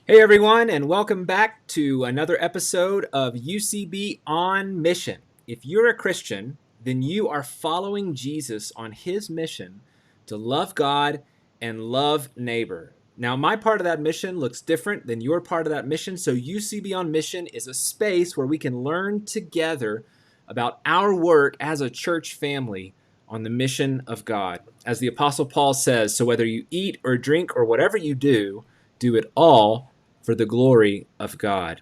Hey everyone, and welcome back to another episode of UCB on Mission. If you're a Christian, then you are following Jesus on his mission to love God and love neighbor. Now, my part of that mission looks different than your part of that mission, so UCB on Mission is a space where we can learn together about our work as a church family on the mission of God. As the Apostle Paul says, so whether you eat or drink or whatever you do, do it all for the glory of God.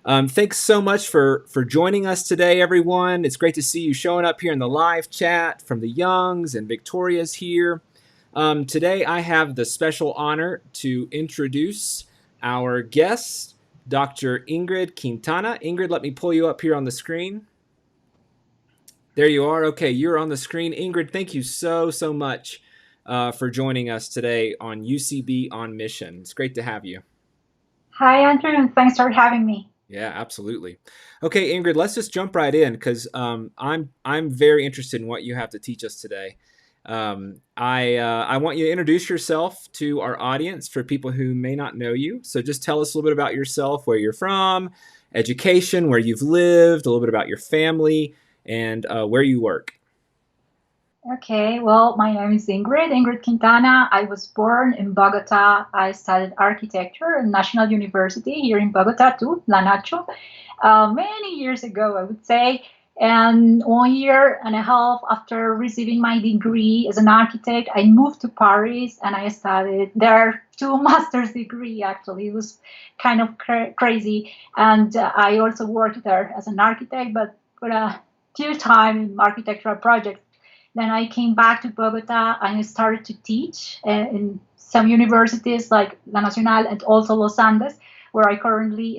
Thanks so much for joining us today, everyone. It's great to see you showing up here in the live chat from the Youngs, and Victoria's here. Today, I have the special honor to introduce our guest, Dr. Ingrid Quintana. Ingrid, let me pull you up here on the screen. There you are. Okay, you're on the screen. Ingrid, thank you so much for joining us today on UCB on Mission. It's great to have you. Hi, Andrew, and thanks for having me. Yeah, absolutely. Okay, Ingrid, let's just jump right in because I'm very interested in what you have to teach us today. I want you to introduce yourself to our audience for people who may not know you. So just tell us a little bit about yourself, where you're from, education, where you've lived, a little bit about your family, and where you work. Okay, well, my name is Ingrid Quintana. I was born in Bogota. I studied architecture at National University here in Bogota too, La Nacho, many years ago, I would say. And 1 year and a half after receiving my degree as an architect, I moved to Paris and I studied there two master's degree. Actually, it was kind of crazy. And I also worked there as an architect, but for a few time in architectural projects. Then I came back to Bogota and I started to teach in some universities like La Nacional and also Los Andes, where I currently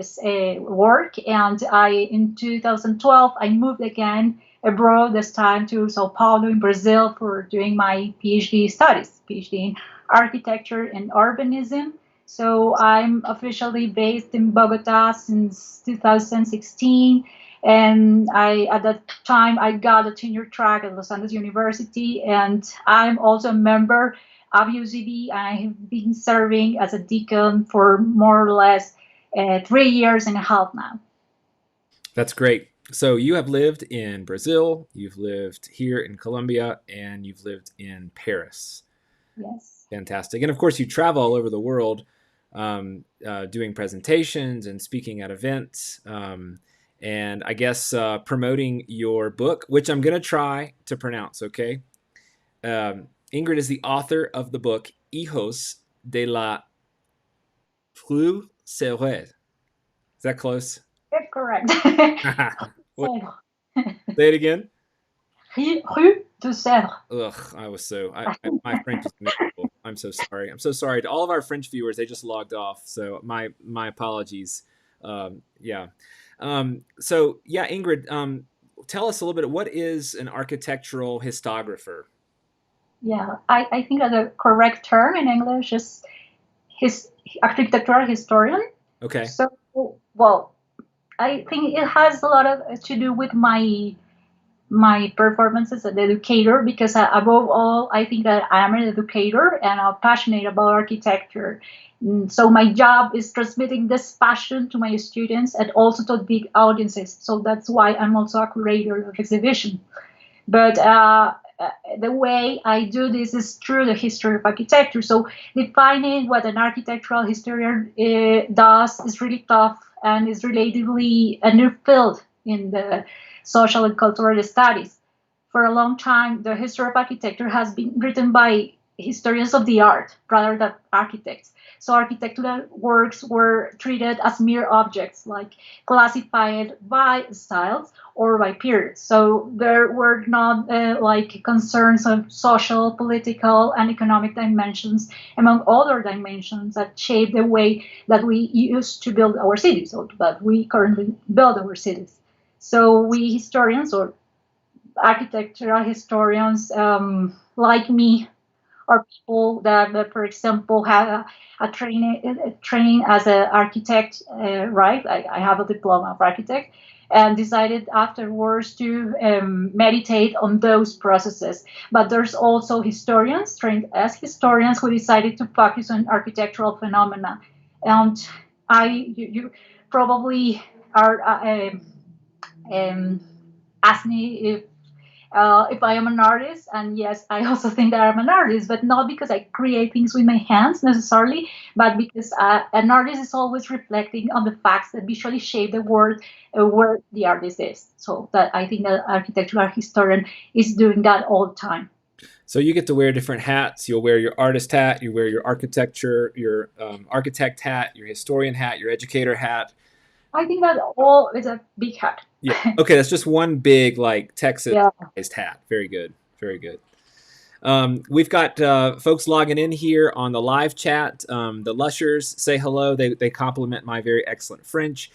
work. And in 2012, I moved again abroad, this time to Sao Paulo in Brazil for doing my PhD studies, PhD in architecture and urbanism. So I'm officially based in Bogota since 2016, and at that time I got a tenure track at Los Andes University, and I'm also a member of UCB. I have been serving as a deacon for more or less 3 years and a half now. That's great. So you have lived in Brazil, you've lived here in Colombia, and you've lived in Paris. Yes. Fantastic. And of course, you travel all over the world doing presentations and speaking at events. And I guess promoting your book, which I'm going to try to pronounce, okay? Ingrid is the author of the book Hijos de la Fruiterie. Is that close? That's correct. What, say it again. Rue de Sèvres. Ugh, my French is miserable. I'm so sorry. I'm so sorry to all of our French viewers. They just logged off, so my apologies. Yeah. So Ingrid, tell us a little bit. What is an architectural historiographer? Yeah, I think that the correct term in English is his architectural historian. Okay. So, well, I think it has a lot of to do with my performance as an educator, because above all, I think that I am an educator and I'm passionate about architecture. So my job is transmitting this passion to my students and also to big audiences. So that's why I'm also a curator of exhibition. But the way I do this is through the history of architecture. So defining what an architectural historian does is really tough and is relatively a new field in the social and cultural studies. For a long time, the history of architecture has been written by historians of the art rather than architects. So architectural works were treated as mere objects, like classified by styles or by periods. So there were not like concerns of social, political, and economic dimensions, among other dimensions that shape the way that we used to build our cities, or that we currently build our cities. So we historians, or architectural historians like me, or people that for example, have a training as an architect, right? I have a diploma of architect, and decided afterwards to meditate on those processes. But there's also historians trained as historians who decided to focus on architectural phenomena. And you probably are um, ask me if I am an artist, and yes, I also think that I'm an artist, but not because I create things with my hands necessarily, but because an artist is always reflecting on the facts that visually shape the world where the artist is. So that I think that architectural historian is doing that all the time. So you get to wear different hats. You'll wear your artist hat, you wear your architecture, your architect hat, your historian hat, your educator hat. I think that all is a big hat. Yeah. Okay, that's just one big like Yeah. Texas-sized hat. Very good. Very good. We've got folks logging in here on the live chat. The Lushers say hello. They compliment my very excellent French.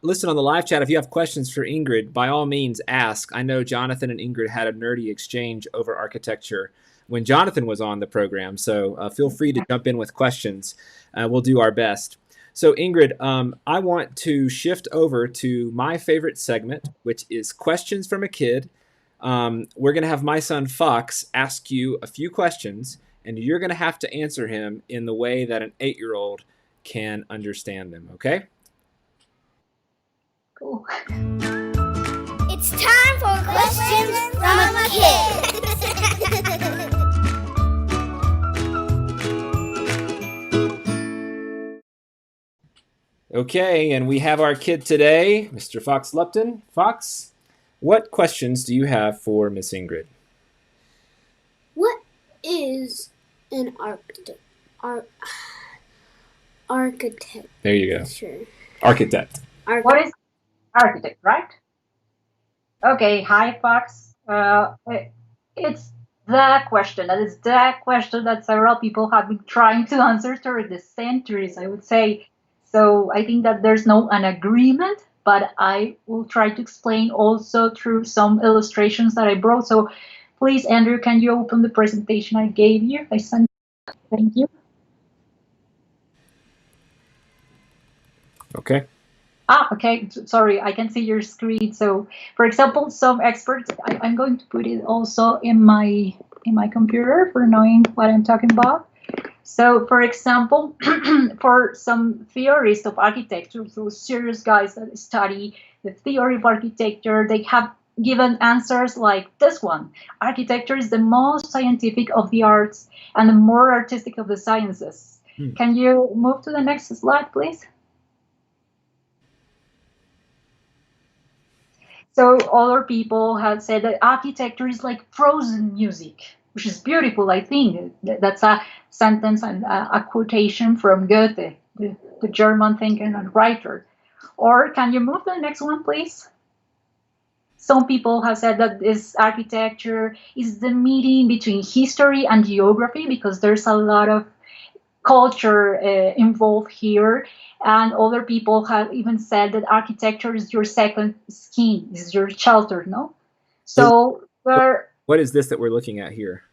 Listen, on the live chat, if you have questions for Ingrid, by all means ask. I know Jonathan and Ingrid had a nerdy exchange over architecture when Jonathan was on the program, so feel free to jump in with questions. We'll do our best. So Ingrid, I want to shift over to my favorite segment, which is Questions from a Kid. We're going to have my son Fox ask you a few questions, and you're going to have to answer him in the way that an 8-year-old can understand them, okay? Cool. It's time for Questions from a Kid. Okay, and we have our kid today, Mr. Fox Lupton. Fox, what questions do you have for Miss Ingrid? What is an architect? Architect. There you go. Sure. Architect. What is architect, right? Okay, hi, Fox. It's the question. That is the question that several people have been trying to answer through the centuries, I would say. So I think that there's no an agreement, but I will try to explain also through some illustrations that I brought. So please, Andrew, can you open the presentation I gave you? I sent. Thank you. Okay. Okay. Sorry, I can see your screen. So, for example, some experts. I'm going to put it also in my computer for knowing what I'm talking about. So, for example, for some theorists of architecture, those serious guys that study the theory of architecture, they have given answers like this one: architecture is the most scientific of the arts and the more artistic of the sciences. Can you move to the next slide, please? So other people have said that architecture is like frozen music, which is beautiful. I think that's a sentence and a quotation from Goethe, the German thinker and writer. Or can you move to the next one, please? Some people have said that this architecture is the meeting between history and geography because there's a lot of culture involved here. And other people have even said that architecture is your second skin, is your shelter, no? So what is this that we're looking at here?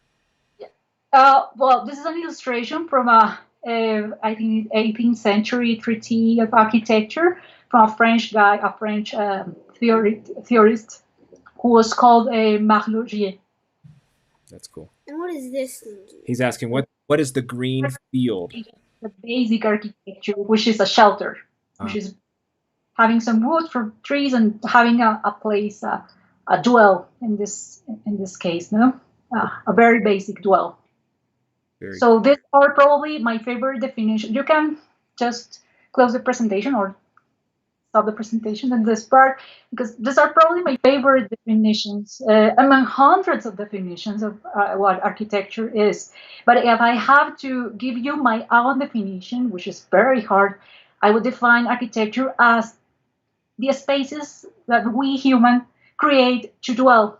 Well, this is an illustration from I think 18th century treatise of architecture from a French guy, a French theorist who was called Marlogier. That's cool. And what is this? He's asking what is the green field? The basic architecture, which is a shelter, which is having some wood from trees and having a place, a dwell in this case, no, a very basic dwell. So these are probably my favorite definition. You can just close the presentation or stop the presentation in this part, because these are probably my favorite definitions among hundreds of definitions of what architecture is. But if I have to give you my own definition, which is very hard, I would define architecture as the spaces that we humans create to dwell.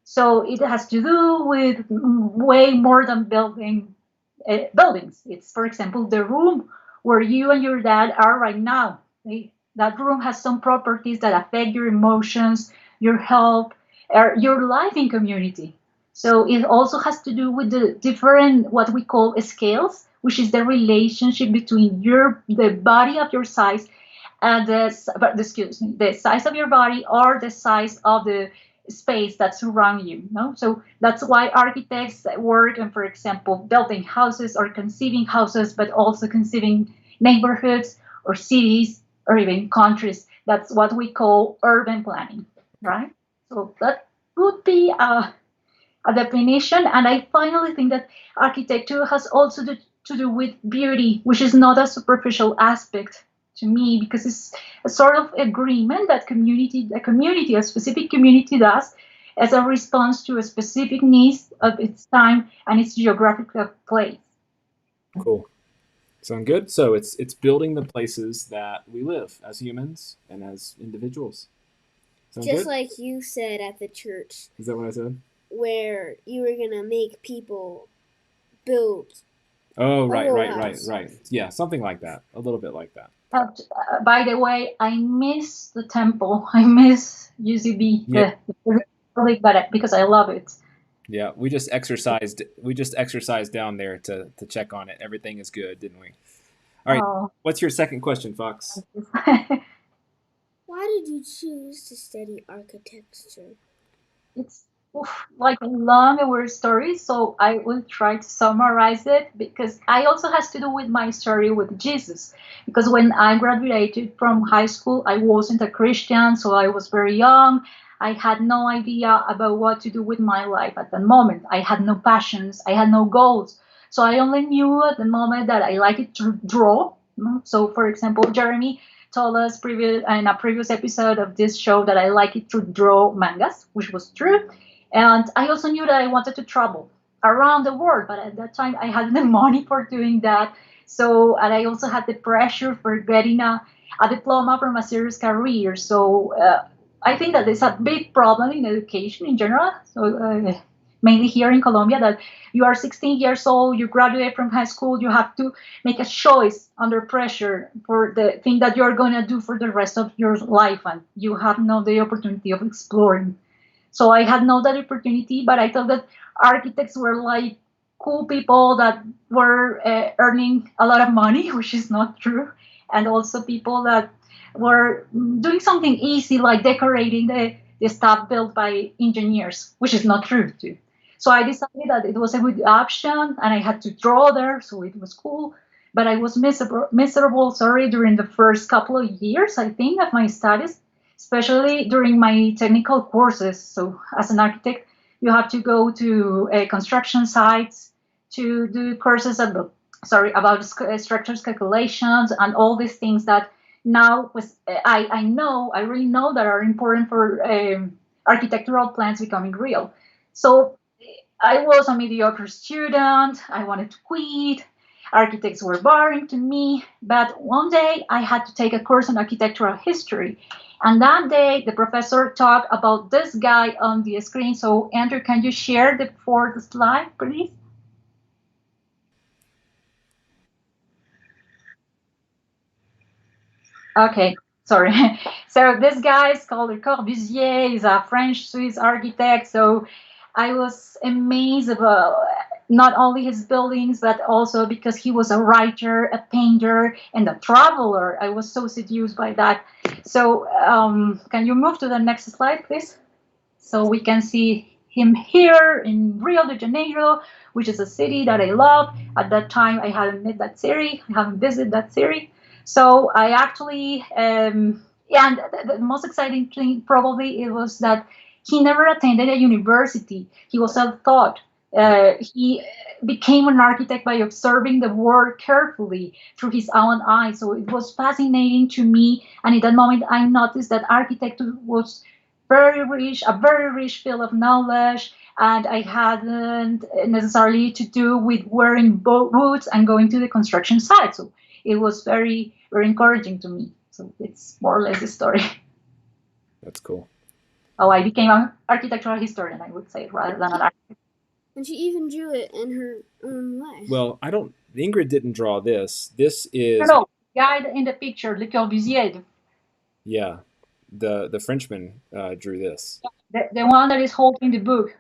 So it has to do with way more than buildings. It's, for example, the room where you and your dad are right now. That room has some properties that affect your emotions, your health, or your life in community. So it also has to do with the different, what we call scales, which is the relationship between the body of your size and the size of your body or the size of the space that surround you. No? So that's why architects work on, for example, building houses or conceiving houses, but also conceiving neighborhoods or cities or even countries. That's what we call urban planning, right? So that would be a definition. And I finally think that architecture has also to do with beauty, which is not a superficial aspect to me, because it's a sort of agreement that a specific community does as a response to a specific needs of its time and its geographical place. Cool. Sound good? So it's building the places that we live as humans and as individuals. Sound Just good? like you said at the church, Is that what I said? where you were gonna make people build. Oh, right, whole right, house. right. Yeah, something like that. A little bit like that. By the way, I miss the temple. I miss UCB, Yeah. the building, but because I love it. Yeah, we just exercised. We just exercised down there to check on it. Everything is good, didn't we? All right. Oh. What's your second question, Fox? Why did you choose to study architecture? It's like a long and weird story, so I will try to summarize it because I also has to do with my story with Jesus. Because when I graduated from high school, I wasn't a Christian, so I was very young. I had no idea about what to do with my life at that moment. I had no passions, I had no goals. So I only knew at the moment that I liked to draw. So, for example, Jeremy told us in a previous episode of this show that I liked to draw mangas, which was true. And I also knew that I wanted to travel around the world, but at that time I had the money for doing that. So, and I also had the pressure for getting a diploma from a serious career. So, I think that there's a big problem in education in general. So, mainly here in Colombia, that you are 16 years old, you graduate from high school, you have to make a choice under pressure for the thing that you're going to do for the rest of your life, and you have no the opportunity of exploring. So I had no that opportunity, but I thought that architects were like cool people that were earning a lot of money, which is not true, and also people that were doing something easy like decorating the stuff built by engineers, which is not true too. So I decided that it was a good option, and I had to draw there, so it was cool. But I was miserable, sorry, during the first couple of years, I think, of my studies, especially during my technical courses. So as an architect, you have to go to construction sites to do courses about structures calculations and all these things that now I really know that are important for architectural plans becoming real. So I was a mediocre student. I wanted to quit. Architects were boring to me. But one day I had to take a course on architectural history. And that day the professor talked about this guy on the screen. So Andrew, can you share the fourth slide, please? Okay, sorry. So this guy is called Le Corbusier. He's a French Swiss architect. So I was amazed about not only his buildings, but also because he was a writer, a painter, and a traveler. I was so seduced by that. So can you move to the next slide, please? So we can see him here in Rio de Janeiro, which is a city that I love. At that time, I hadn't met that city. I haven't visited that city. So I actually, yeah, and the most exciting thing probably it was that he never attended a university. He was self-taught. He became an architect by observing the world carefully through his own eyes. So it was fascinating to me. And in that moment, I noticed that architecture was a very rich field of knowledge. And I hadn't necessarily to do with wearing boots and going to the construction site. So it was very, very encouraging to me. So it's more or less the story. That's cool. Oh, I became an architectural historian, I would say, rather than an architect. And she even drew it in her own way. Well, Ingrid didn't draw this. This is No, the guy in the picture, Le Corbusier. Yeah, the Frenchman drew this. The one that is holding the book.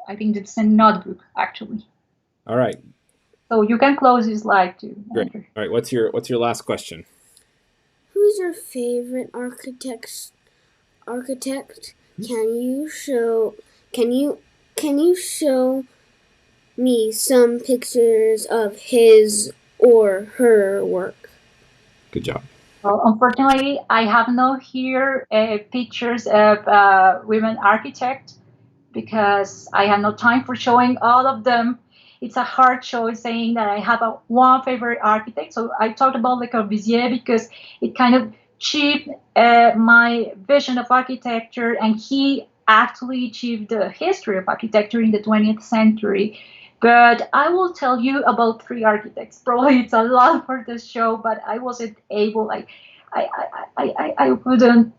I think it's a notebook, actually. All right. So you can close this slide too. Great. Andrew. All right. What's your last question? Who's your favorite architect? Can you show me some pictures of his or her work? Good job. Well, unfortunately, I have no here pictures of women architects because I have no time for showing all of them. It's a hard choice saying that I have a one favorite architect. So I talked about Le Corbusier because it kind of shaped my vision of architecture, and he actually achieved the history of architecture in the 20th century. But I will tell you about three architects. Probably it's a lot for this show, but I wasn't able. I couldn't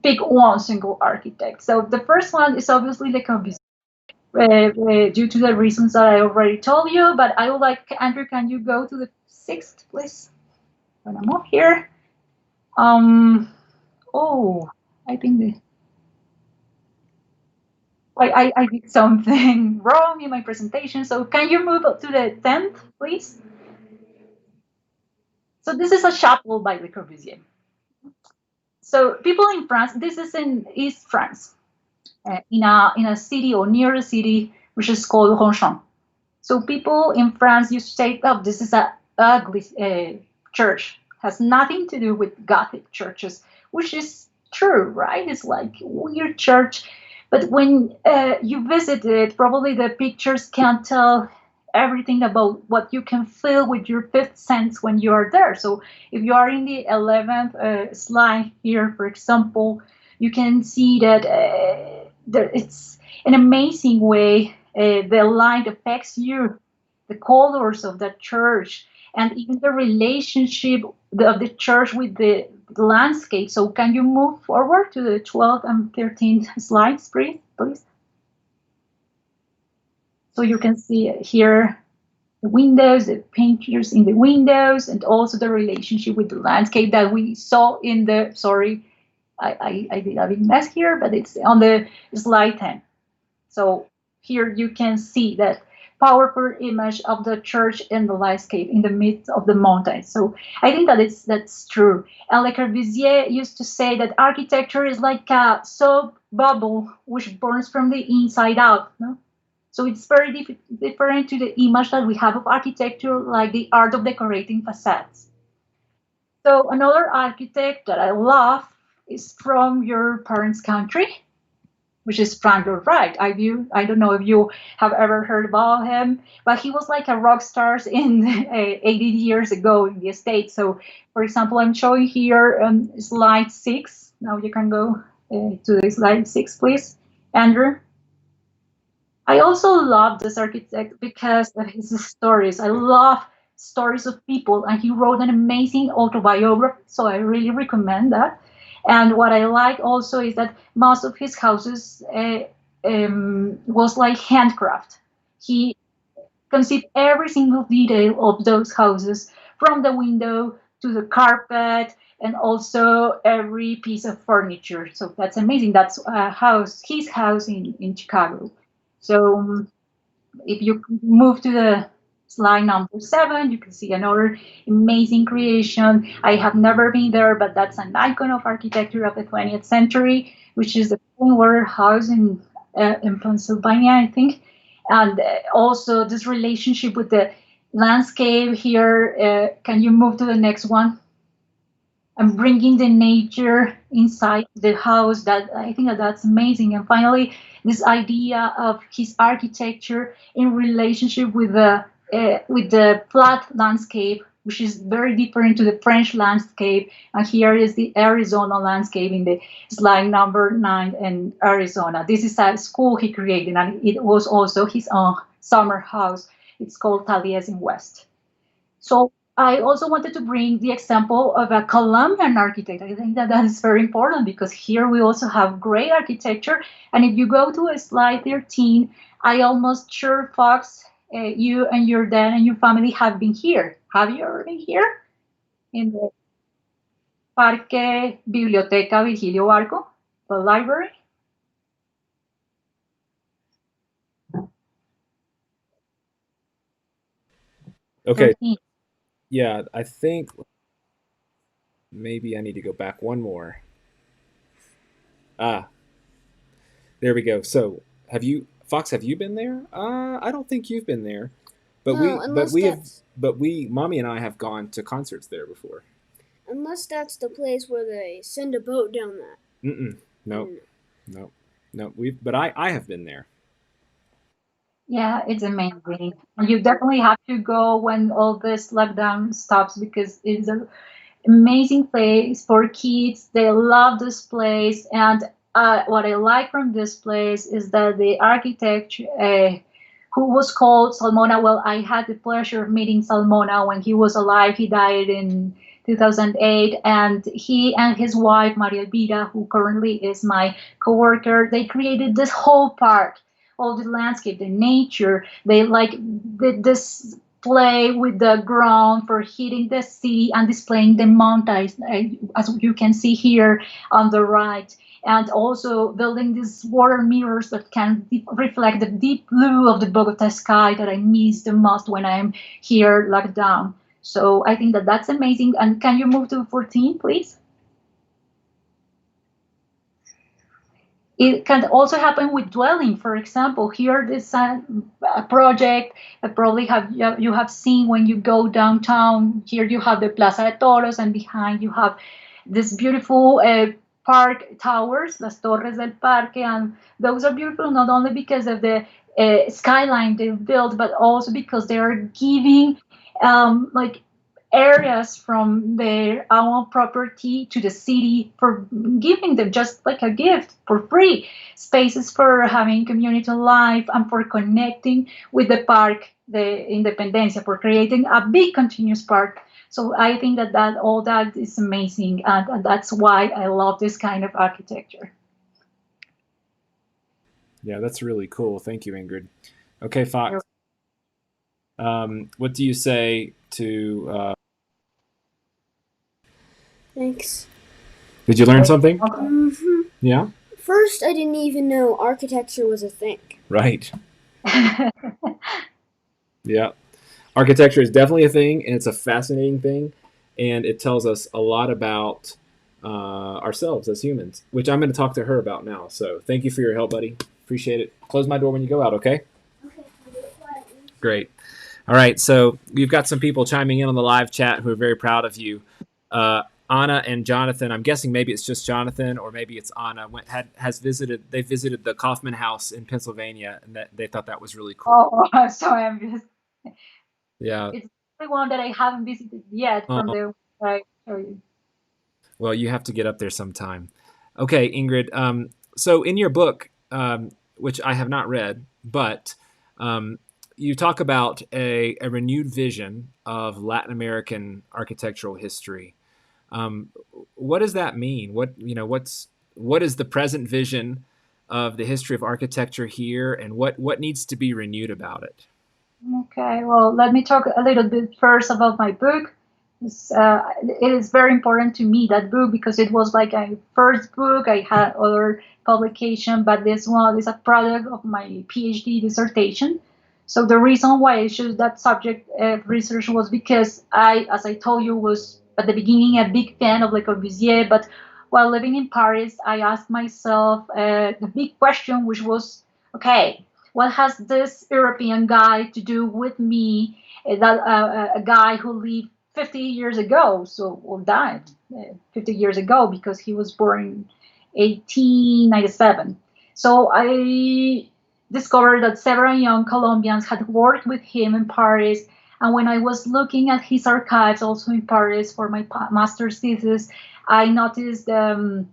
pick one single architect. So the first one is obviously Le Corbusier, due to the reasons that I already told you. But I would like, Andrew, can you go to the sixth, please? When I'm up here. Um. Oh, I think I did something wrong in my presentation. So can you move up to the 10th, please? So this is a chapel by Le Corbusier. So people in France, this is in East France, in a city or near a city which is called Ronchamp. So people in France used to say, "Oh, this is a ugly church. Has nothing to do with Gothic churches," which is true, right? It's like weird church. But when you visit it, probably the pictures can't tell everything about what you can feel with your fifth sense when you are there. So if you are in the 11th slide here, for example, you can see that it's an amazing way the light affects you, the colors of the church, and even the relationship of the church with the landscape. So, can you move forward to the 12th and 13th slides, please? So you can see here the windows, the pictures in the windows, and also the relationship with the landscape that we saw in the. Sorry, I did a big mess here, but it's on the slide 10. So here you can see that powerful image of the church in the landscape in the midst of the mountains. So I think that's true. And Le Corbusier used to say that architecture is like a soap bubble which burns from the inside out. No? So it's very different to the image that we have of architecture, like the art of decorating facades. So another architect that I love is from your parents' country, which is Frank Lloyd Wright. I don't know if you have ever heard about him, but he was like a rock star in 80 years ago in the States. So, for example, I'm showing here slide 6. Now you can go to the slide 6, please, Andrew. I also love this architect because of his stories. I love stories of people, and he wrote an amazing autobiography, so I really recommend that. And what I like also is that most of his houses was like handcraft. He conceived every single detail of those houses, from the window to the carpet, and also every piece of furniture. So that's amazing. That's his house in Chicago. So if you move to the slide number 7, you can see another amazing creation. I have never been there, but that's an icon of architecture of the 20th century, which is the Water House in Pennsylvania, I think. And also this relationship with the landscape here. Can you move to the next one? And bringing the nature inside the house, that I think that's amazing. And finally, this idea of his architecture in relationship with the flat landscape, which is very different to the French landscape. And here is the Arizona landscape in the slide number 9 in Arizona. This is a school he created, and it was also his own summer house. It's called Taliesin West. So I also wanted to bring the example of a Colombian architect. I think that is very important because here we also have great architecture. And if you go to slide 13, I almost sure, Fox, you and your dad and your family have been here. Have you ever been here in the Parque Biblioteca Virgilio Barco, the library? Okay, 13. yeah, I think maybe I need to go back one more. Ah, there we go. So, have you, Fox? Have you been there? I don't think you've been there, but No, we, but unless we have, that's but we, mommy and I have gone to concerts there before. Unless that's the place where they send a boat down that. Nope. Nope. Nope. But I have been there. Yeah, it's amazing. You definitely have to go when all this lockdown stops because it's an amazing place for kids. They love this place, and what I like from this place is that the architect, who was called Salmona. Well, I had the pleasure of meeting Salmona when he was alive. He died in 2008, and he and his wife Maria Elvira, who currently is my coworker, they created this whole park, all the landscape, the nature. They like did this play with the ground for hitting the city and displaying the mountains, as you can see here on the right, and also building these water mirrors that can reflect the deep blue of the Bogota sky that I miss the most when I'm here locked down. So I think that that's amazing. And can you move to 14, please? It can also happen with dwelling. For example, here this project that probably you have seen when you go downtown. Here you have the Plaza de Toros, and behind you have this beautiful park towers, las Torres del Parque, and those are beautiful not only because of the skyline they built, but also because they are giving like areas from their own property to the city for giving them just like a gift for free spaces for having community life and for connecting with the park, the Independencia, for creating a big continuous park. So I think that all that is amazing, and that's why I love this kind of architecture. Yeah, that's really cool. Thank you, Ingrid. Okay, Fox. What do you say to? Thanks. Did you learn something? Mm-hmm. Yeah. First, I didn't even know architecture was a thing. Right. Yeah. Architecture is definitely a thing, and it's a fascinating thing, and it tells us a lot about ourselves as humans, which I'm going to talk to her about now. So thank you for your help, buddy. Appreciate it. Close my door when you go out, okay? Okay. Great. All right. So we've got some people chiming in on the live chat who are very proud of you. Anna and Jonathan. I'm guessing maybe it's just Jonathan, or maybe it's Anna. They visited the Kaufman House in Pennsylvania, and that they thought that was really cool. Oh, I'm so envious. Yeah. It's the one that I haven't visited yet from the I show you. Well, you have to get up there sometime. Okay, Ingrid. So in your book, which I have not read, but you talk about a renewed vision of Latin American architectural history. What does that mean? What is the present vision of the history of architecture here, and what needs to be renewed about it? Okay, well, let me talk a little bit first about my book. It is very important to me, that book, because it was like a first book. I had other publication, but this one is a product of my PhD dissertation. So the reason why I chose that subject of research was because as I told you, was at the beginning a big fan of Le Corbusier, but while living in Paris, I asked myself the big question, which was, okay, what has this European guy to do with me? That a guy who lived 50 years ago, so or died 50 years ago because he was born in 1897. So I discovered that several young Colombians had worked with him in Paris. And when I was looking at his archives, also in Paris, for my master's thesis, I noticed a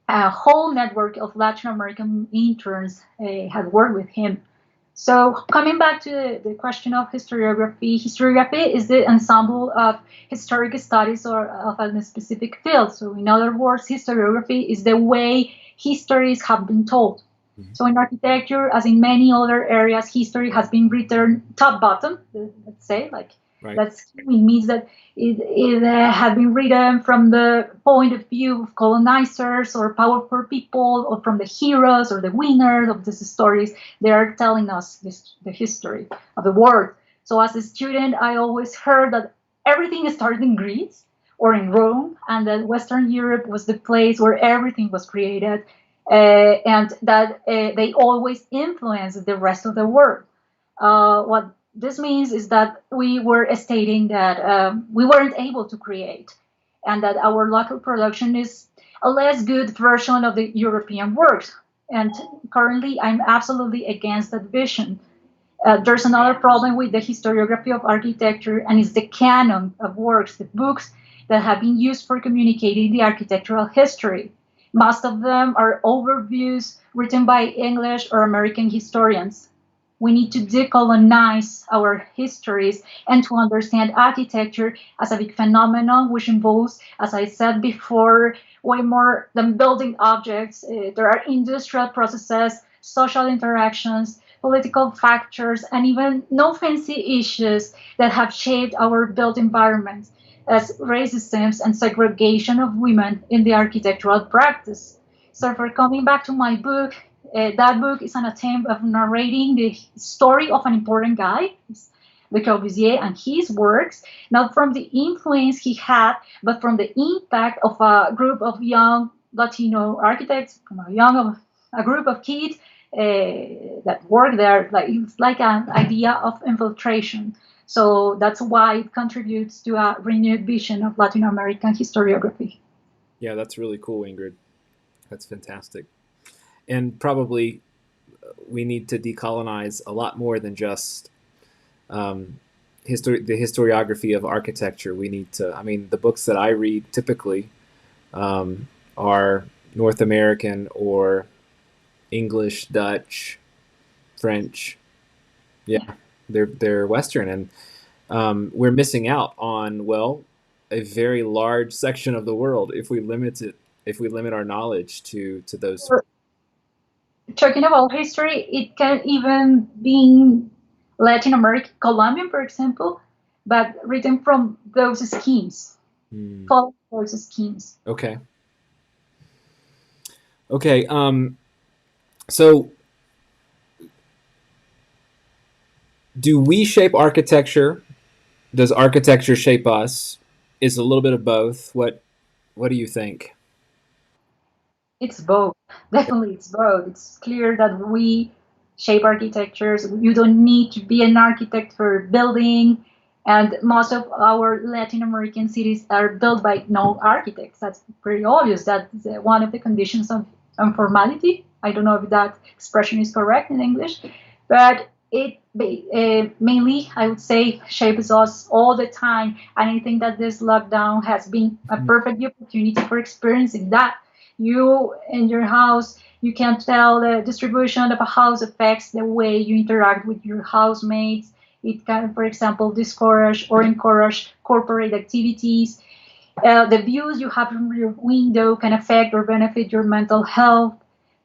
whole network of Latin American interns had worked with him. So coming back to the question of historiography, historiography is the ensemble of historic studies or of a specific field. So in other words, historiography is the way histories have been told. So in architecture, as in many other areas, history has been written top bottom, let's say, like Right. that's it means that it has been written from the point of view of colonizers or powerful people, or from the heroes or the winners of these stories. They are telling us the history of the world. So as a student, I always heard that everything started in Greece or in Rome, and that Western Europe was the place where everything was created, and that they always influenced the rest of the world. What this means is that we were stating that we weren't able to create. and that our local production is a less good version of the European works. And currently, I'm absolutely against that vision. There's another problem with the historiography of architecture, and it's the canon of works, the books that have been used for communicating the architectural history. Most of them are overviews written by English or American historians. We need to decolonize our histories and to understand architecture as a big phenomenon, which involves, as I said before, way more than building objects. There are industrial processes, social interactions, political factors, and even no fancy issues that have shaped our built environment, as racism and segregation of women in the architectural practice. So, for coming back to my book, that book is an attempt of narrating the story of an important guy, Le Corbusier, and his works, not from the influence he had, but from the impact of a group of young Latino architects, from a group of kids that work there. Like it's like an idea of infiltration. So that's why it contributes to a renewed vision of Latin American historiography. Yeah, that's really cool, Ingrid. That's fantastic. And probably we need to decolonize a lot more than just the historiography of architecture. We need to, I mean, the books that I read typically are North American or English, Dutch, French. Yeah, they're Western, and we're missing out on, well, a very large section of the world if we limit it, if we limit our knowledge to those. Talking about history, it can even be Latin American, Colombian, for example, but written from those schemes, following those schemes. Okay. Okay. So, do we shape architecture? Does architecture shape us? Is a little bit of both. What do you think? It's both. Definitely, it's both. It's clear that we shape architectures. You don't need to be an architect for building, and most of our Latin American cities are built by no architects. That's pretty obvious. That's one of the conditions of informality. I don't know if that expression is correct in English, but it mainly, I would say, shapes us all the time. And I think that this lockdown has been a perfect opportunity for experiencing that. You in your house, you can tell the distribution of a house affects the way you interact with your housemates. It can, for example, discourage or encourage corporate activities. The views you have from your window can affect or benefit your mental health,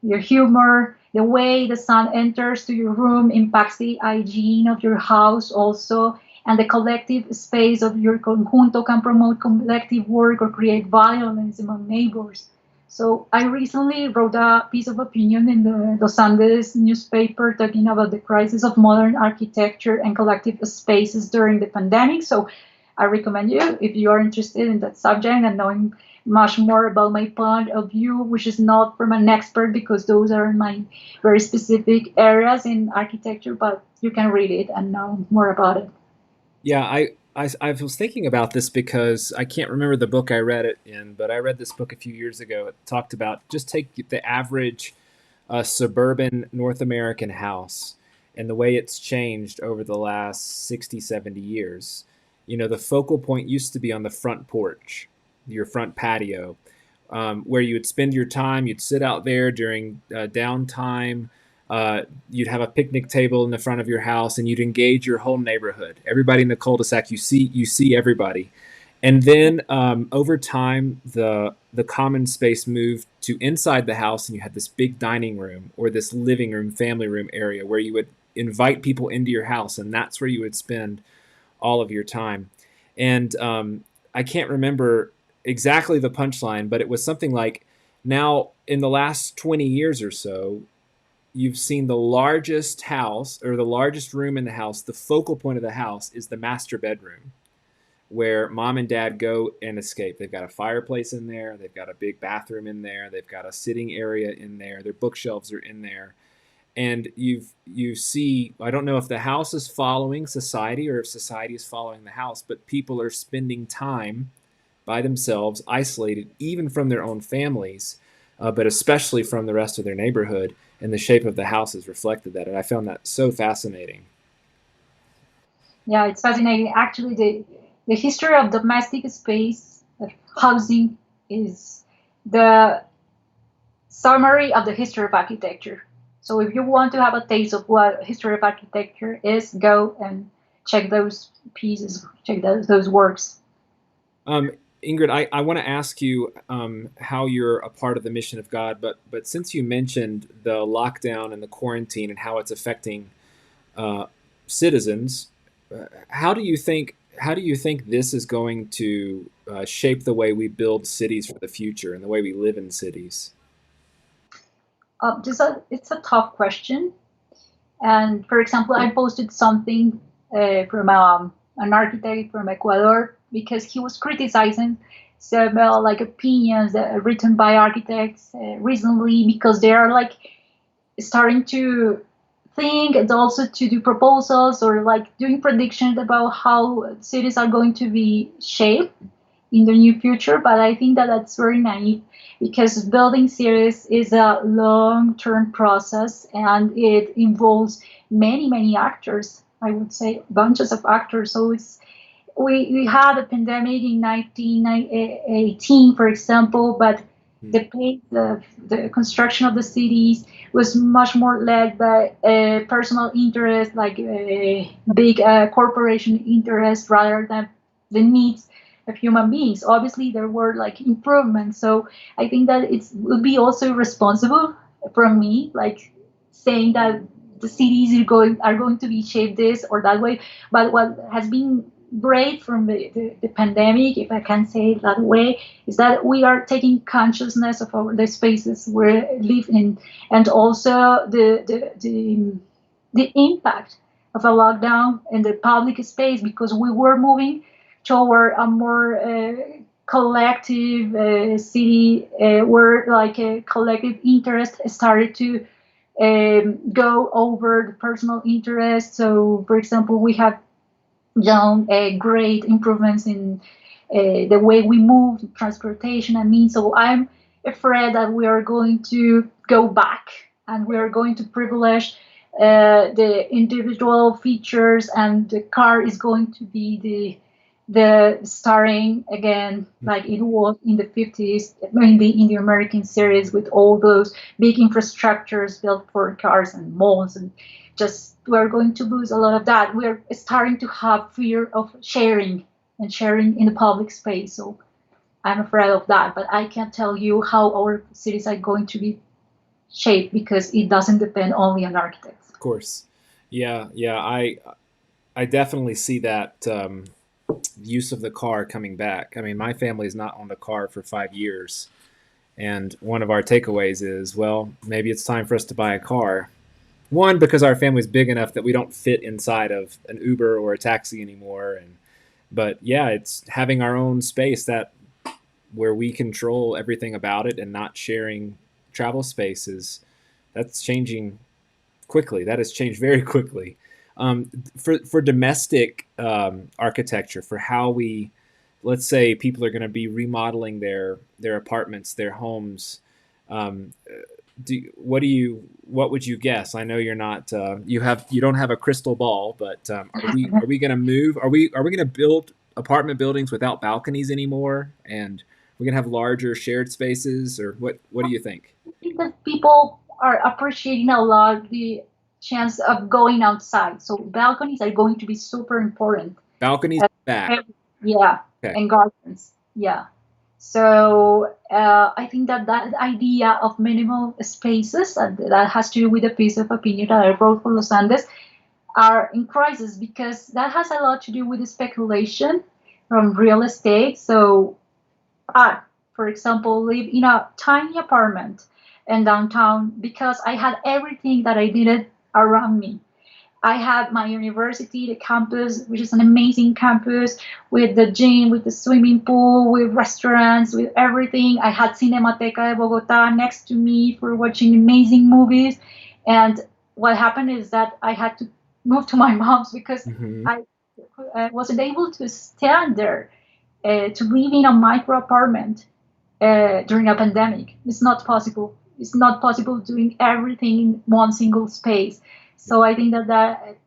your humor. The way the sun enters to your room impacts the hygiene of your house also. And the collective space of your conjunto can promote collective work or create violence among neighbors. So I recently wrote a piece of opinion in the Los Andes newspaper talking about the crisis of modern architecture and collective spaces during the pandemic. So I recommend you, if you are interested in that subject and knowing much more about my point of view, which is not from an expert because those are my very specific areas in architecture, but you can read it and know more about it. Yeah, I was thinking about this because I can't remember the book I read it in, but I read this book a few years ago. It talked about just take the average suburban North American house and the way it's changed over the last 60, 70 years. You know, the focal point used to be on the front porch, your front patio, where you would spend your time. You'd sit out there during downtime. You'd have a picnic table in the front of your house, and you'd engage your whole neighborhood. Everybody in the cul-de-sac, you see everybody. And then over time, the common space moved to inside the house, and you had this big dining room or this living room, family room area where you would invite people into your house, and that's where you would spend all of your time. And I can't remember exactly the punchline, but it was something like, now in the last 20 years or so, you've seen the largest house or the largest room in the house, the focal point of the house is the master bedroom where mom and dad go and escape. They've got a fireplace in there, they've got a big bathroom in there, they've got a sitting area in there, their bookshelves are in there. And you see, I don't know if the house is following society or if society is following the house, but people are spending time by themselves, isolated even from their own families, but especially from the rest of their neighborhood. And the shape of the houses reflected that. And I found that so fascinating. Yeah, it's fascinating. Actually, the history of domestic space, of housing, is the summary of the history of architecture. So if you want to have a taste of what history of architecture is, go and check those pieces, check those works. Um, Ingrid, I want to ask you how you're a part of the mission of God, but since you mentioned the lockdown and the quarantine and how it's affecting uh, citizens, how do you think this is going to shape the way we build cities for the future and the way we live in cities? It's a tough question. And for example, I posted something from an architect from Ecuador because he was criticizing several like opinions that are written by architects recently because they are like starting to think and also to do proposals or like doing predictions about how cities are going to be shaped in the near future. But I think that that's very naive because building cities is a long-term process and it involves many actors. I would say bunches of actors. So we had a pandemic in 1918, for example, but the pace of the construction of the cities was much more led by personal interest, like big corporation interest, rather than the needs of human beings. Obviously, there were like improvements. So I think that it would be also responsible from me, like saying that the cities are going to be shaped this or that way. But what has been great from the pandemic, if I can say it that way, is that we are taking consciousness of the spaces we live in, and also the impact of a lockdown in the public space, because we were moving toward a more collective city where like a collective interest started to go over the personal interest. So, for example, we have done great improvements in the way we move, transportation, and means. So I'm afraid that we are going to go back and we are going to privilege the individual features, and the car is going to be the starring again, like it was in the 50s, mainly in the American series, with all those big infrastructures built for cars and malls, and just we're going to lose a lot of that. We're starting to have fear of sharing and sharing in the public space. So I'm afraid of that, but I can't tell you how our cities are going to be shaped because it doesn't depend only on architects. Of course. Yeah. I definitely see that use of the car coming back. I mean, my family's not on the car for 5 years, and one of our takeaways is, well, maybe it's time for us to buy a car. One, because our family's big enough that we don't fit inside of an Uber or a taxi anymore, and but yeah, it's having our own space that where we control everything about it and not sharing travel spaces. That's changing quickly. That has changed very quickly. For domestic architecture, for how we, let's say, people are going to be remodeling their apartments, their homes. Um, what would you guess? I know you're not you don't have a crystal ball, but are we going to move? Are we going to build apartment buildings without balconies anymore? And we're going to have larger shared spaces, or what do you think? Because people are appreciating a lot the chance of going outside. So balconies are going to be super important. Balconies back. Uh, yeah, Okay. and gardens. Yeah. So I think that that idea of minimal spaces, and that has to do with a piece of opinion that I wrote for Los Andes, are in crisis because that has a lot to do with the speculation from real estate. So I, for example, live in a tiny apartment in downtown because I had everything that I needed around me. I had my university, the campus, which is an amazing campus with the gym, with the swimming pool, with restaurants, with everything. I had Cinemateca de Bogota next to me for watching amazing movies. And what happened is that I had to move to my mom's because Hmm. I wasn't able to stand there. to live in a micro apartment during a pandemic. It's not possible. It's not possible doing everything in one single space. So I think that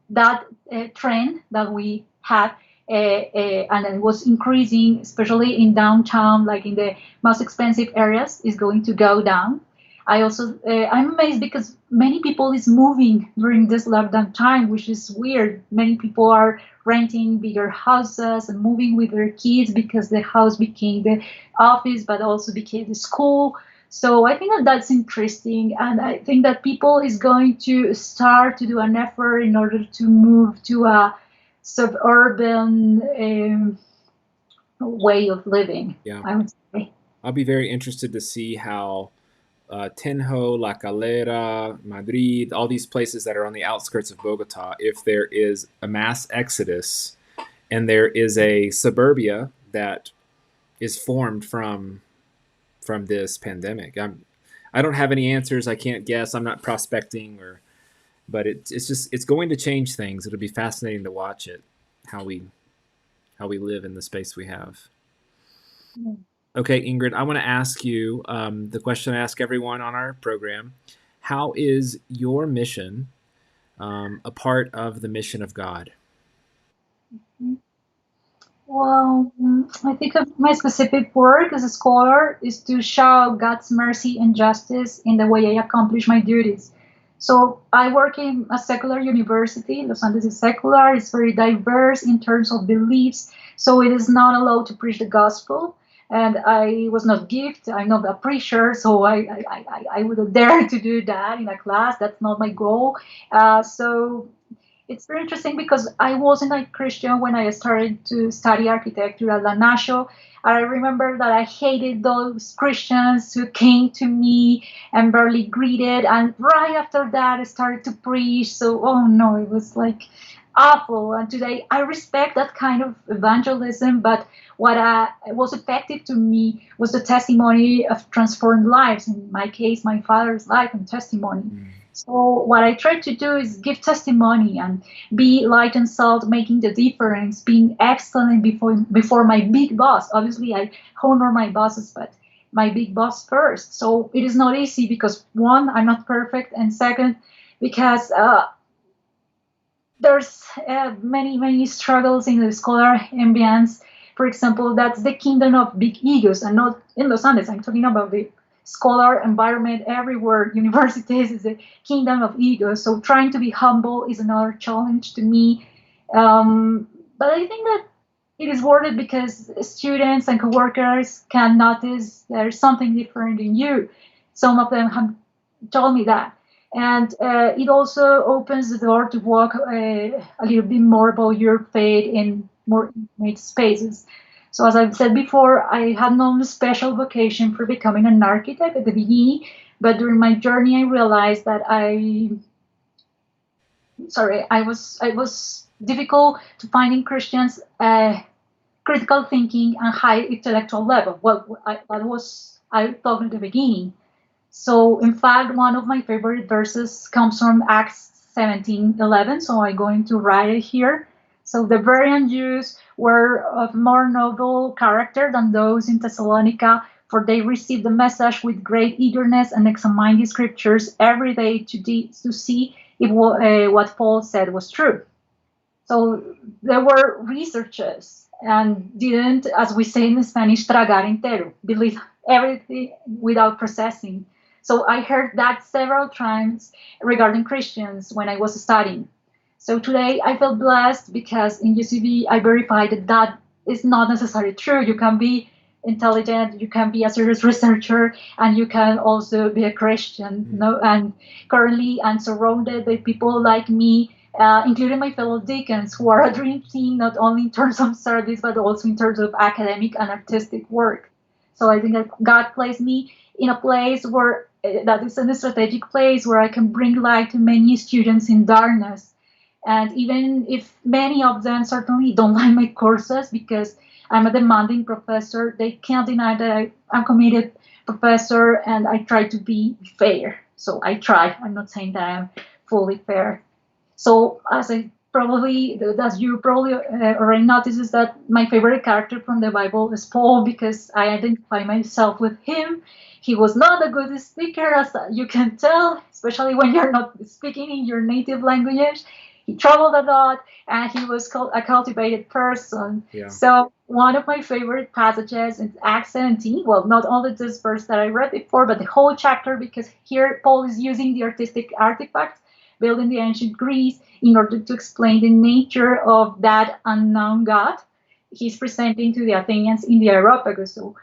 trend that we had and it was increasing, especially in downtown, like in the most expensive areas, is going to go down. I'm amazed because many people is moving during this lockdown time, which is weird. Many people are renting bigger houses and moving with their kids because the house became the office, but also became the school. So I think that that's interesting, and I think that people is going to start to do an effort in order to move to a suburban way of living. Yeah. I would say. I'll be very interested to see how Tenjo, La Calera, Madrid, all these places that are on the outskirts of Bogota, if there is a mass exodus and there is a suburbia that is formed from this pandemic. I don't have any answers. I can't guess. I'm not prospecting but it's going to change things. It'll be fascinating to watch it, how we live in the space we have. Okay, Ingrid, I want to ask you the question I ask everyone on our program. How is your mission a part of the mission of God? Well, I think of my specific work as a scholar is to show God's mercy and justice in the way I accomplish my duties. So I work in a secular university. Los Andes is secular. It's very diverse in terms of beliefs. So it is not allowed to preach the gospel. And I was not gifted. I'm not a preacher, so I wouldn't dare to do that in a class. That's not my goal. So it's very interesting because I wasn't a Christian when I started to study architecture at La Nacho. I remember that I hated those Christians who came to me and barely greeted. And right after that, I started to preach. So, oh no, it was like awful. And today, I respect that kind of evangelism. But what was effective to me was the testimony of transformed lives. In my case, my father's life and testimony. So what I try to do is give testimony and be light and salt, making the difference, being excellent before my big boss. Obviously, I honor my bosses, but my big boss first. So it is not easy because one, I'm not perfect, and second, because there's many struggles in the scholar ambience. For example, that's the kingdom of big egos, and not in Los Andes. I'm talking about the scholar environment everywhere. Universities is a kingdom of egos. So trying to be humble is another challenge to me. But I think that it is worth it because students and coworkers can notice there's something different in you. Some of them have told me that. And it also opens the door to walk a little bit more about your faith in more intimate spaces. So as I've said before, I had no special vocation for becoming an architect at the beginning, but during my journey, I realized that I was difficult to find in Christians critical thinking and high intellectual level. Well, I thought at the beginning. So in fact, one of my favorite verses comes from Acts 17:11. So I'm going to write it here. So the Berean Jews were of more noble character than those in Thessalonica, for they received the message with great eagerness and examined the scriptures every day to see if what Paul said was true. So there were researchers and didn't, as we say in Spanish, tragar entero, believe everything without processing. So I heard that several times regarding Christians when I was studying. So today I feel blessed because in UCB I verified that is not necessarily true. You can be intelligent, you can be a serious researcher, and you can also be a Christian. And currently I'm surrounded by people like me, including my fellow deacons, who are a dream team, not only in terms of service, but also in terms of academic and artistic work. So I think that God placed me in a place where that is a strategic place where I can bring light to many students in darkness. And even if many of them certainly don't like my courses because I'm a demanding professor, they can't deny that I'm a committed professor and I try to be fair. So I try. I'm not saying that I'm fully fair. So as I probably, as you probably already noticed, is that my favorite character from the Bible is Paul, because I identify myself with him. He was not a good speaker, as you can tell, especially when you're not speaking in your native language. He traveled a lot, and he was a cultivated person. Yeah. So one of my favorite passages is Acts 17. Well, not only this verse that I read before, but the whole chapter, because here Paul is using the artistic artifacts built in the ancient Greece in order to explain the nature of that unknown God he's presenting to the Athenians in the Areopagus. So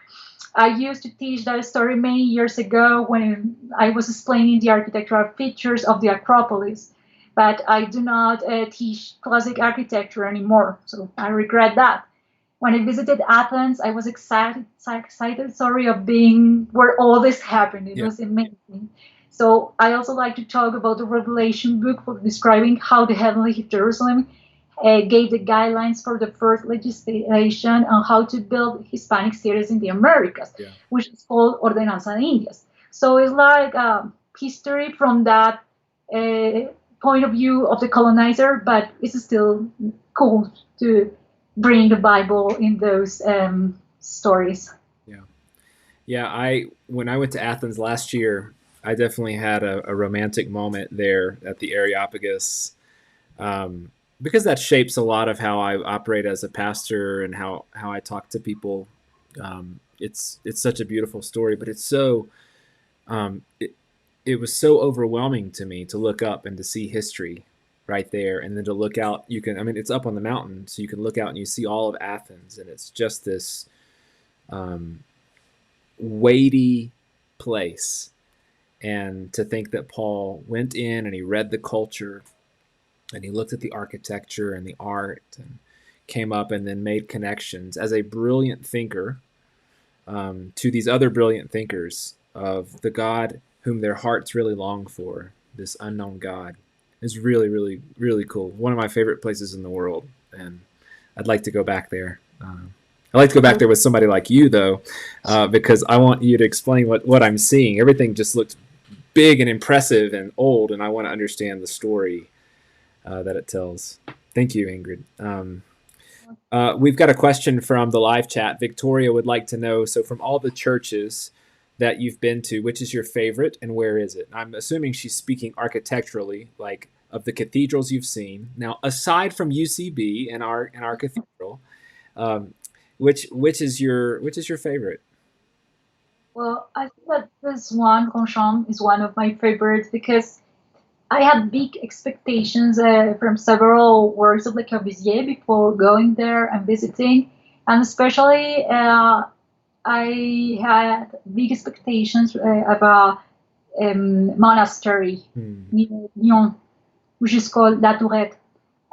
I used to teach that story many years ago when I was explaining the architectural features of the Acropolis. But I do not teach classic architecture anymore, so I regret that. When I visited Athens, I was excited, sorry, of being where all this happened. It was amazing. So I also like to talk about the Revelation book for describing how the heavenly Jerusalem gave the guidelines for the first legislation on how to build Hispanic cities in the Americas, which is called Ordenanza de Indias. So it's like history from that point of view of the colonizer, but it's still cool to bring the Bible in those stories. Yeah. When I went to Athens last year, I definitely had a romantic moment there at the Areopagus, because that shapes a lot of how I operate as a pastor and how I talk to people. It's such a beautiful story, but it's so it was so overwhelming to me to look up and to see history right there, and then to look out. It's up on the mountain, so you can look out and you see all of Athens, and it's just this weighty place. And to think that Paul went in and he read the culture and he looked at the architecture and the art and came up and then made connections as a brilliant thinker to these other brilliant thinkers of the God whom their hearts really long for, this unknown God, is really, really, really cool. One of my favorite places in the world, and I'd like to go back there. I'd like to go back there with somebody like you, though, because I want you to explain what I'm seeing. Everything just looks big and impressive and old, and I want to understand the story that it tells. Thank you, Ingrid. We've got a question from the live chat. Victoria would like to know, so from all the churches that you've been to, which is your favorite and where is it? I'm assuming she's speaking architecturally, like of the cathedrals you've seen. Now, aside from UCB and our cathedral, which is your favorite? Well, I think that this one, Longchamp, is one of my favorites because I had big expectations from several works of Le Corbusier before going there and visiting, and especially I had big expectations about monastery near Lyon, which is called La Tourette.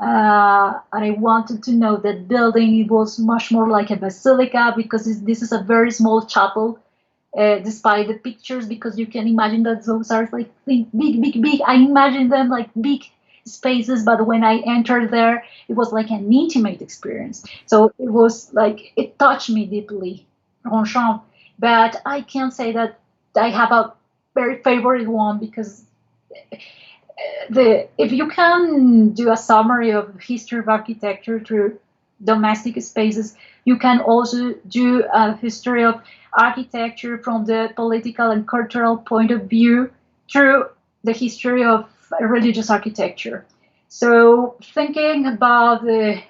And I wanted to know that building. It was much more like a basilica because this is a very small chapel, despite the pictures, because you can imagine that those are like big, big, big. I imagine them like big spaces, but when I entered there, it was like an intimate experience. So it was like, it touched me deeply, Ronchamp. But I can't say that I have a very favorite one because if you can do a summary of history of architecture through domestic spaces, you can also do a history of architecture from the political and cultural point of view through the history of religious architecture. So thinking about the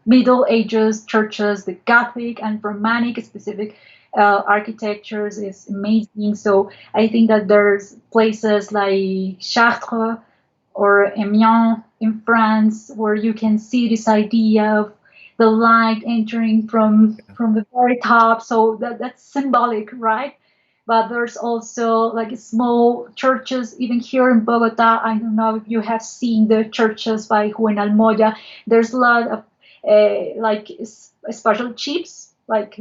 Middle Ages churches, the Gothic and Romantic specific architectures is amazing. So I think that there's places like Chartres or Amiens in France where you can see this idea of the light entering from the very top. So that's symbolic, right? But there's also like small churches, even here in Bogota. I don't know if you have seen the churches by Juan Almoya. There's a lot of like special chips, like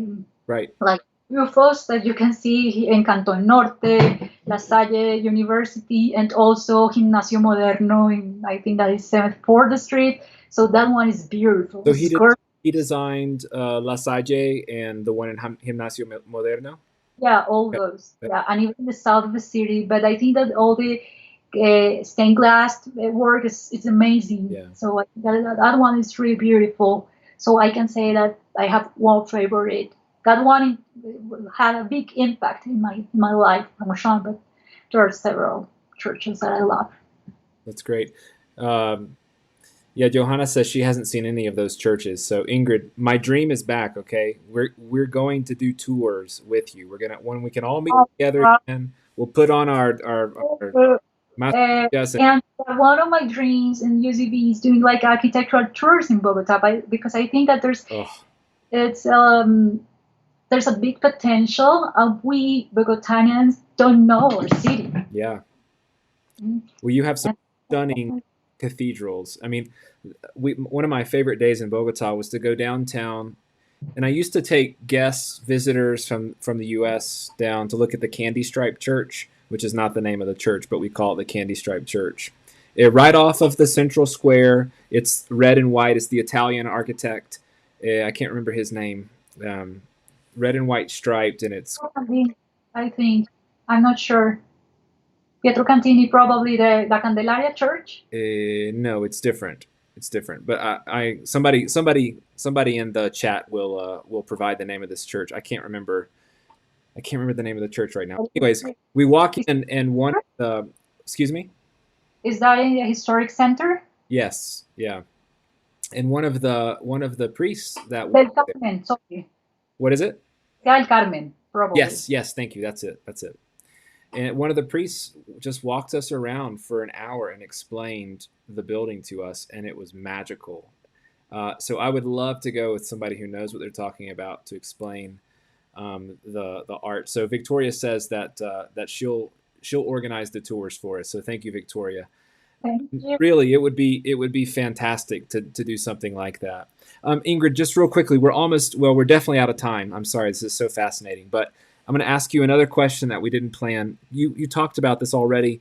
UFOs that you can see in Canton Norte, La Salle University, and also Gimnasio Moderno in, I think that is 74th Street. So that one is beautiful. So he designed La Salle and the one in Gimnasio Moderno? Yeah, all those. Yeah, and even the south of the city. But I think that all the stained glass work is amazing. Yeah. So that one is really beautiful. So I can say that I have one favorite. That one had a big impact in my life, but there are several churches that I love. That's great. Yeah, Johanna says she hasn't seen any of those churches. So Ingrid, my dream is back. Okay, we're going to do tours with you. We're gonna when we can all meet together again. We'll put on our mascarillas. And one of my dreams in UCB is doing like architectural tours in Bogota, because I think that Oh it's there's a big potential, and we Bogotanians don't know our city. yeah. Mm. Well, you have some And stunning cathedrals. I mean, one of my favorite days in Bogota was to go downtown, and I used to take guests, visitors from the U.S. down to look at the Candystriped Church, which is not the name of the church, but we call it the Candystriped Church. Right off of the central square, it's red and white. It's the Italian architect. I can't remember his name. Red and white striped, and it's I think I'm not sure. Pietro Cantini, probably the Candelaria Church. no, it's different. It's different. But somebody in the chat will provide the name of this church. I can't remember. I can't remember the name of the church right now. Anyways, we walk in and one. Excuse me. Is that in the historic center? Yes. Yeah. And one of the priests that. Del Carmen, sorry. What is it? Del Carmen, probably. Yes. Yes. Thank you. That's it. That's it. And one of the priests just walked us around for an hour and explained the building to us, and it was magical. So I would love to go with somebody who knows what they're talking about to explain the art. So Victoria says that that she'll organize the tours for us. So thank you, Victoria. Thank you. Really, it would be fantastic to do something like that. Ingrid, just real quickly, we're definitely out of time. I'm sorry, this is so fascinating, but I'm going to ask you another question that we didn't plan. You talked about this already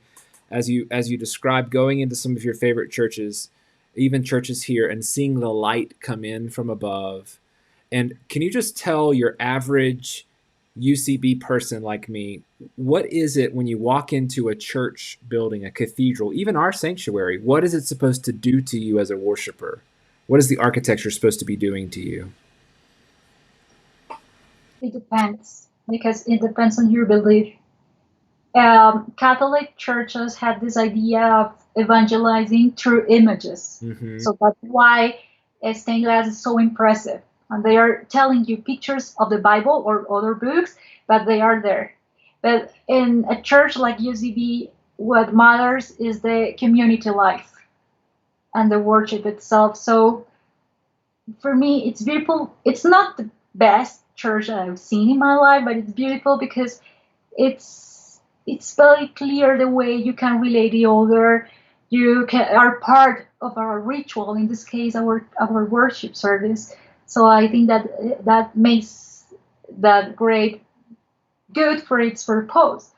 as you described going into some of your favorite churches, even churches here, and seeing the light come in from above. And can you just tell your average UCB person like me, what is it when you walk into a church building, a cathedral, even our sanctuary, what is it supposed to do to you as a worshiper? What is the architecture supposed to be doing to you? It depends, because it depends on your belief. Catholic churches had this idea of evangelizing through images. Mm-hmm. So that's why stained glass is so impressive. And they are telling you pictures of the Bible or other books, but they are there. But in a church like UCB, what matters is the community life and the worship itself. So for me, it's beautiful. It's not the best church that I've seen in my life, but it's beautiful because it's very clear the way you can relate the other. Are part of our ritual. In this case, our worship service. So I think that makes that great good for its purpose.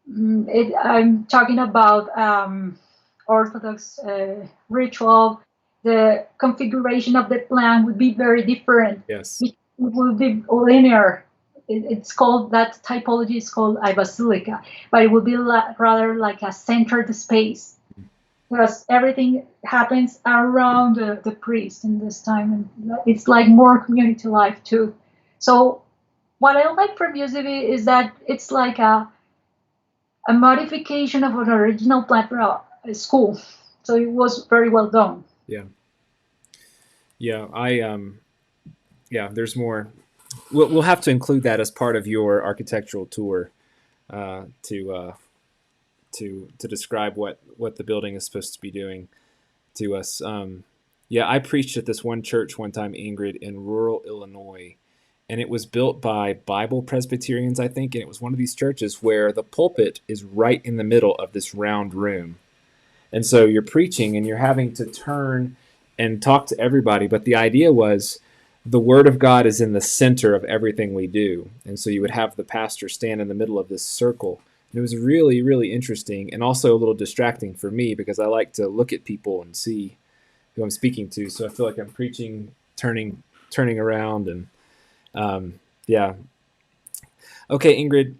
I'm talking about Orthodox ritual. The configuration of the plan would be very different. Yes. It would be linear. It's called, that typology is called a basilica, but it would be rather like a centered space, because everything happens around the priest in this time, and it's like more community life too. So what I like from UCB is that it's like a modification of an original plan for a school. So it was very well done. Yeah. Yeah, there's more. We'll have to include that as part of your architectural tour to describe what the building is supposed to be doing to us. Yeah, I preached at this one church one time, Ingrid, in rural Illinois, and it was built by Bible Presbyterians, I think, and it was one of these churches where the pulpit is right in the middle of this round room. And so you're preaching and you're having to turn and talk to everybody, but the idea was the Word of God is in the center of everything we do. And so you would have the pastor stand in the middle of this circle. And it was really, really interesting and also a little distracting for me because I like to look at people and see who I'm speaking to. So I feel like I'm preaching, turning around, and yeah. Okay, Ingrid,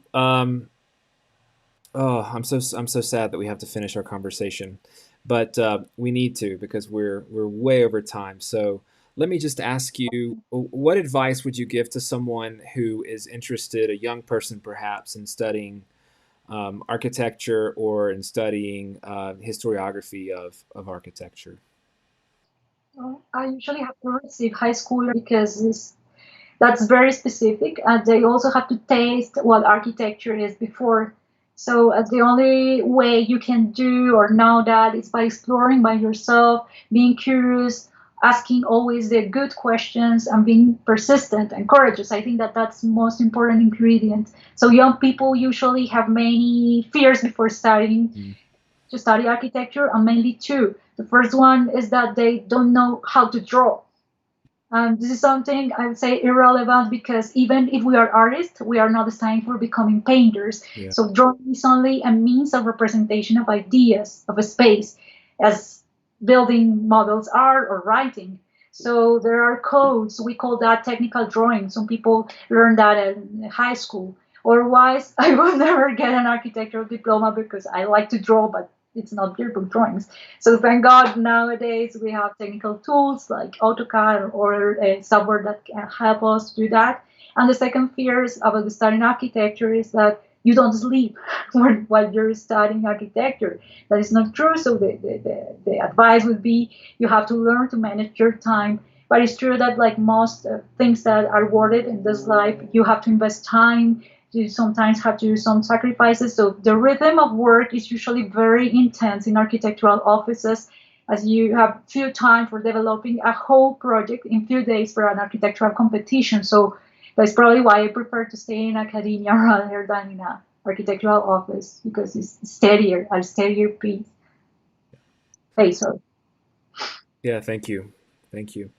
Oh, I'm so sad that we have to finish our conversation, but we need to because we're way over time. So let me just ask you, what advice would you give to someone who is interested, a young person perhaps, in studying architecture or in studying historiography of architecture? I usually have to receive high school because that's very specific, and they also have to taste what architecture is before. So the only way you can do or know that is by exploring by yourself, being curious, asking always the good questions, and being persistent and courageous. I think that that's the most important ingredient. So young people usually have many fears before starting Mm. to study architecture, and mainly two. The first one is that they don't know how to draw. This is something I would say irrelevant because even if we are artists, we are not designed for becoming painters. Yeah. So drawing is only a means of representation of ideas of a space, as building models are or writing. So there are codes. We call that technical drawing. Some people learn that in high school. Otherwise, I will never get an architectural diploma because I like to draw, but it's not yearbook drawings. So thank God nowadays we have technical tools like AutoCAD or software that can help us do that. And the second fear is about studying architecture is that you don't sleep while you're studying architecture. That is not true. So the advice would be you have to learn to manage your time. But it's true that like most things that are worth it in this life, you have to invest time, you sometimes have to do some sacrifices. So the rhythm of work is usually very intense in architectural offices, as you have few time for developing a whole project in few days for an architectural competition. So that's probably why I prefer to stay in academia rather than in an architectural office because it's steadier, a steadier pace. Sorry. Yeah, thank you. Thank you.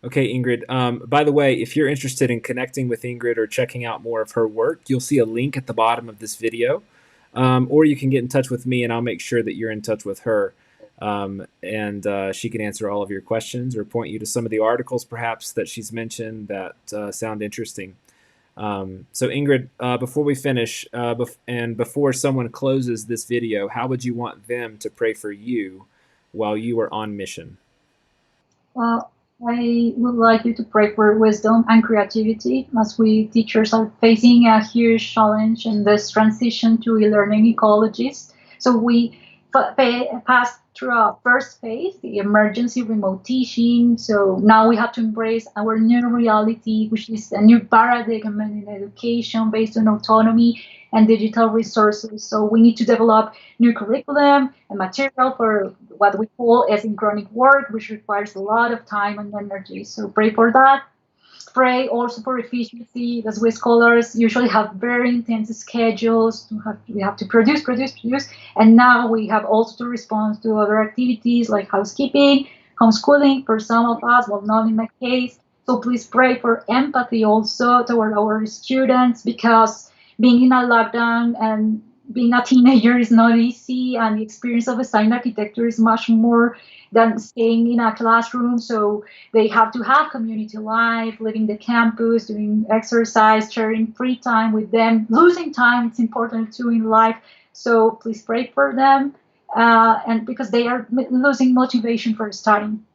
Okay, Ingrid. By the way, if you're interested in connecting with Ingrid or checking out more of her work, you'll see a link at the bottom of this video. Or you can get in touch with me and I'll make sure that you're in touch with her. And she can answer all of your questions or point you to some of the articles perhaps that she's mentioned that sound interesting. So, Ingrid, before we finish and before someone closes this video, how would you want them to pray for you while you are on mission? Well, I would like you to pray for wisdom and creativity as we teachers are facing a huge challenge in this transition to e-learning ecologies. So we passed through our first phase, the emergency remote teaching. So now we have to embrace our new reality, which is a new paradigm in education based on autonomy and digital resources. So we need to develop new curriculum and material for what we call asynchronic work, which requires a lot of time and energy. So pray for that. Pray also for efficiency, as we scholars usually have very intense schedules. We have to produce, and now we have also to respond to other activities like housekeeping, homeschooling for some of us, well, not in my case. So please pray for empathy also toward our students because being in a lockdown and being a teenager is not easy, and the experience of a design architecture is much more than staying in a classroom. So they have to have community life, living the campus, doing exercise, sharing free time with them, losing time. It's important too in life. So please pray for them, and because they are losing motivation for studying.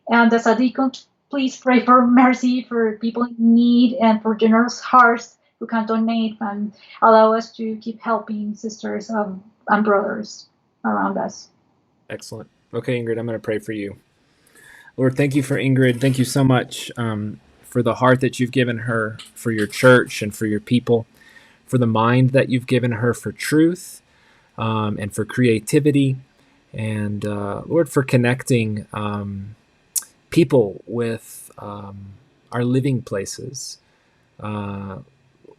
And as a deacon, please pray for mercy for people in need and for generous hearts who can donate and allow us to keep helping sisters and brothers around us. Excellent. Okay, Ingrid, I'm going to pray for you. Lord, thank you for Ingrid. Thank you so much for the heart that you've given her for your church and for your people, for the mind that you've given her for truth and for creativity, and Lord, for connecting people with our living places.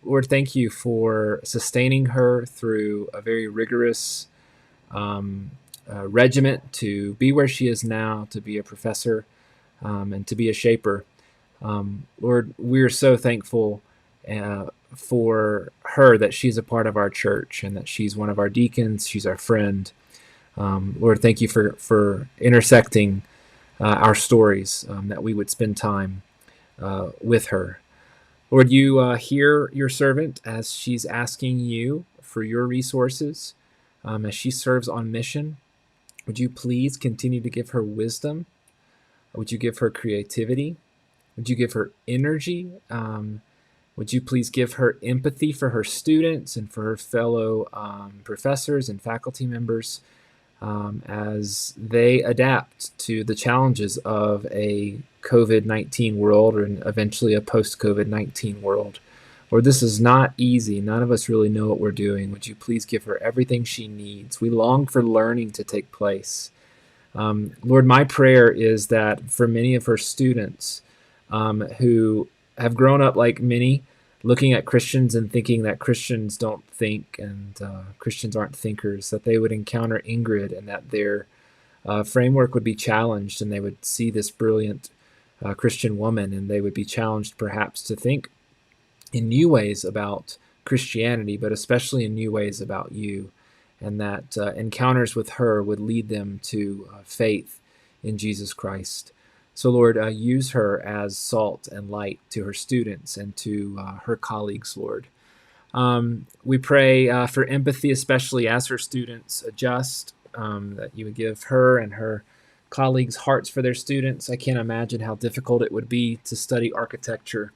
Lord, thank you for sustaining her through a very rigorous regiment to be where she is now, to be a professor and to be a shaper. Lord, we're so thankful for her that she's a part of our church and that she's one of our deacons. She's our friend. Lord, thank you for intersecting our stories, that we would spend time with her. Lord, you hear your servant as she's asking you for your resources as she serves on mission. Would you please continue to give her wisdom? Would you give her creativity? Would you give her energy? Would you please give her empathy for her students and for her fellow professors and faculty members as they adapt to the challenges of a COVID-19 world and eventually a post-COVID-19 world? Lord, this is not easy. None of us really know what we're doing. Would you please give her everything she needs? We long for learning to take place. Lord, my prayer is that for many of her students who have grown up like many, looking at Christians and thinking that Christians don't think and Christians aren't thinkers, that they would encounter Ingrid and that their framework would be challenged and they would see this brilliant Christian woman and they would be challenged perhaps to think in new ways about Christianity, but especially in new ways about you, and that encounters with her would lead them to faith in Jesus Christ. So, Lord, use her as salt and light to her students and to her colleagues, Lord. We pray for empathy, especially as her students adjust, that you would give her and her colleagues hearts for their students. I can't imagine how difficult it would be to study architecture,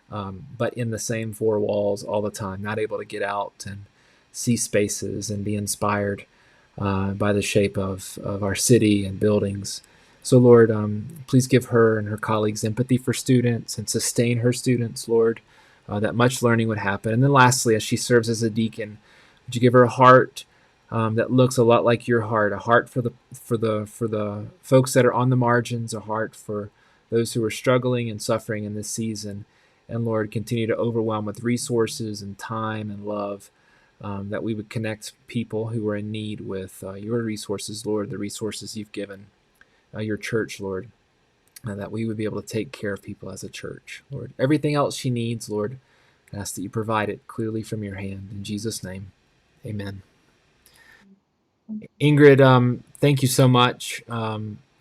but in the same four walls all the time, not able to get out and see spaces and be inspired by the shape of our city and buildings. So, Lord, please give her and her colleagues empathy for students and sustain her students, Lord, that much learning would happen. And then lastly, as she serves as a deacon, would you give her a heart that looks a lot like your heart, a heart for the folks that are on the margins, a heart for those who are struggling and suffering in this season. And Lord, continue to overwhelm with resources and time and love, that we would connect people who are in need with your resources, Lord, the resources you've given your church, Lord, that we would be able to take care of people as a church, Lord. Everything else she needs, Lord, I ask that you provide it clearly from your hand. In Jesus' name, amen. Ingrid, thank you so much.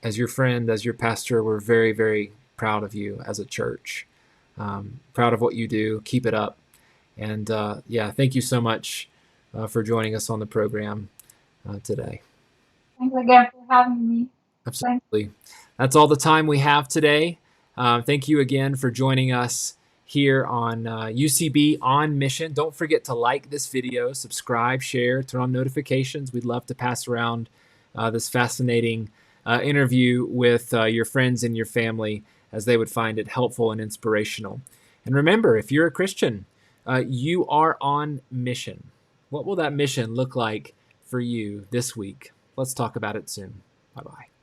As your friend, as your pastor, we're very, very proud of you as a church. Proud of what you do. Keep it up. And thank you so much for joining us on the program today. Thanks again for having me. Absolutely. That's all the time we have today. Thank you again for joining us here on UCB On Mission. Don't forget to like this video, subscribe, share, turn on notifications. We'd love to pass around this fascinating interview with your friends and your family as they would find it helpful and inspirational. And remember, if you're a Christian, you are on mission. What will that mission look like for you this week? Let's talk about it soon. Bye-bye.